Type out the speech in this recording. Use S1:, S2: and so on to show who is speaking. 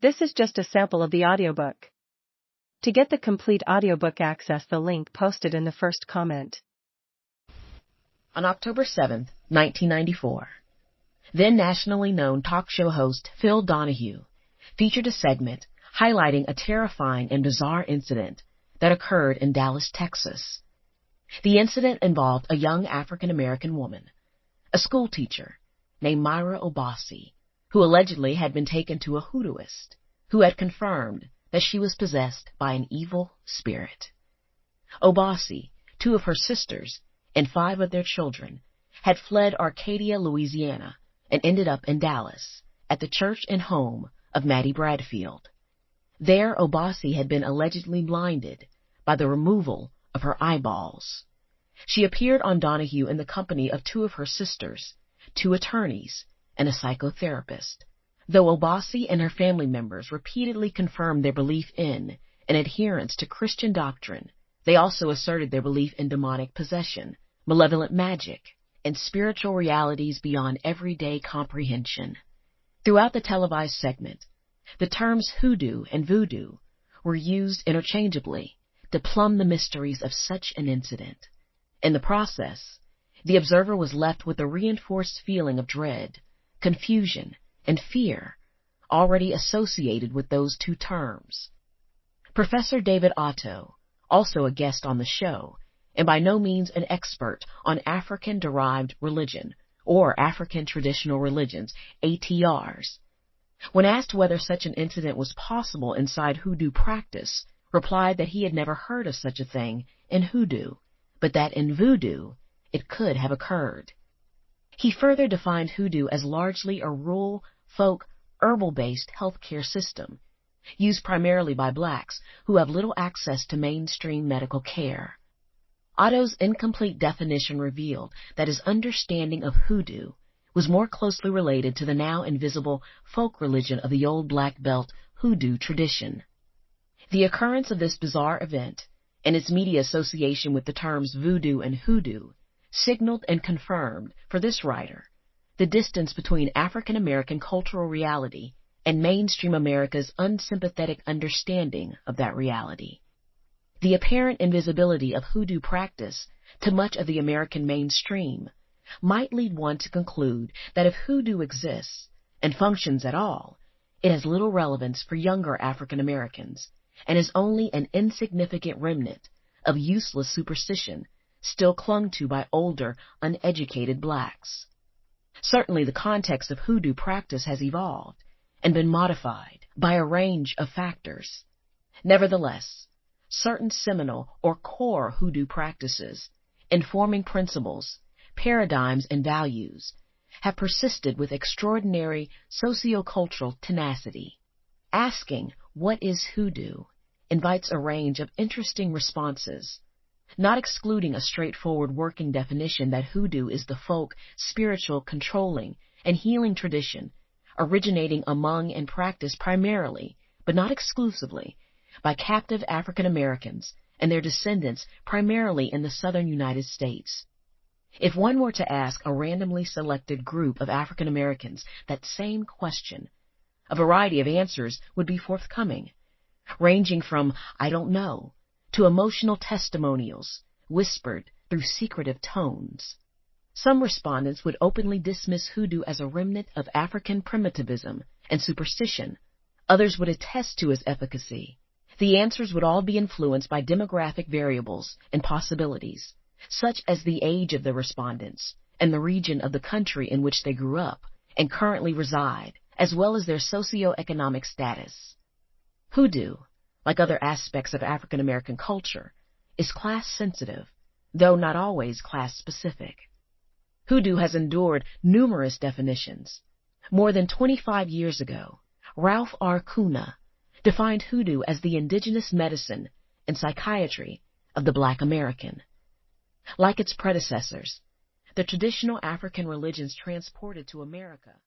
S1: This is just a sample of the audiobook. To get the complete audiobook, access the link posted in the first comment.
S2: On October 7, 1994, then nationally known talk show host Phil Donahue featured a segment highlighting a terrifying and bizarre incident that occurred in Dallas, Texas. The incident involved a young African-American woman, a schoolteacher named Myra Obasi, who allegedly had been taken to a hoodooist who had confirmed that she was possessed by an evil spirit. Obasi, 2 of her sisters, and 5 of their children had fled Arcadia, Louisiana, and ended up in Dallas at the church and home of Maddie Bradfield. There, Obasi had been allegedly blinded by the removal of her eyeballs. She appeared on Donahue in the company of 2 of her sisters, 2 attorneys, and a psychotherapist. Though Obasi and her family members repeatedly confirmed their belief in and adherence to Christian doctrine, they also asserted their belief in demonic possession, malevolent magic, and spiritual realities beyond everyday comprehension. Throughout the televised segment, the terms hoodoo and voodoo were used interchangeably to plumb the mysteries of such an incident. In the process, the observer was left with a reinforced feeling of dread, confusion, and fear already associated with those 2 terms. Professor David Otto, also a guest on the show, and by no means an expert on African-derived religion or African traditional religions, ATRs, when asked whether such an incident was possible inside hoodoo practice, replied that he had never heard of such a thing in hoodoo, but that in voodoo it could have occurred. He further defined hoodoo as largely a rural, folk, herbal-based healthcare system, used primarily by blacks who have little access to mainstream medical care. Otto's incomplete definition revealed that his understanding of hoodoo was more closely related to the now invisible folk religion of the old Black Belt Hoodoo tradition. The occurrence of this bizarre event and its media association with the terms voodoo and hoodoo signaled and confirmed, for this writer, the distance between African-American cultural reality and mainstream America's unsympathetic understanding of that reality. The apparent invisibility of hoodoo practice to much of the American mainstream might lead one to conclude that if hoodoo exists and functions at all, it has little relevance for younger African Americans and is only an insignificant remnant of useless superstition still clung to by older, uneducated blacks. Certainly the context of hoodoo practice has evolved and been modified by a range of factors. Nevertheless, certain seminal or core hoodoo practices, informing principles, paradigms, and values have persisted with extraordinary sociocultural tenacity. Asking, "What is hoodoo?" invites a range of interesting responses, not excluding a straightforward working definition that hoodoo is the folk, spiritual, controlling, and healing tradition originating among and practiced primarily, but not exclusively, by captive African Americans and their descendants primarily in the southern United States. If one were to ask a randomly selected group of African Americans that same question, a variety of answers would be forthcoming, ranging from "I don't know" to emotional testimonials whispered through secretive tones. Some respondents would openly dismiss hoodoo as a remnant of African primitivism and superstition. Others would attest to its efficacy. The answers would all be influenced by demographic variables and possibilities, such as the age of the respondents and the region of the country in which they grew up and currently reside, as well as their socioeconomic status. Hoodoo, like other aspects of African American culture, is class-sensitive, though not always class-specific. Hoodoo has endured numerous definitions. More than 25 years ago, Ralph R. Kuna defined hoodoo as the indigenous medicine and psychiatry of the Black American. Like its predecessors, the traditional African religions transported to America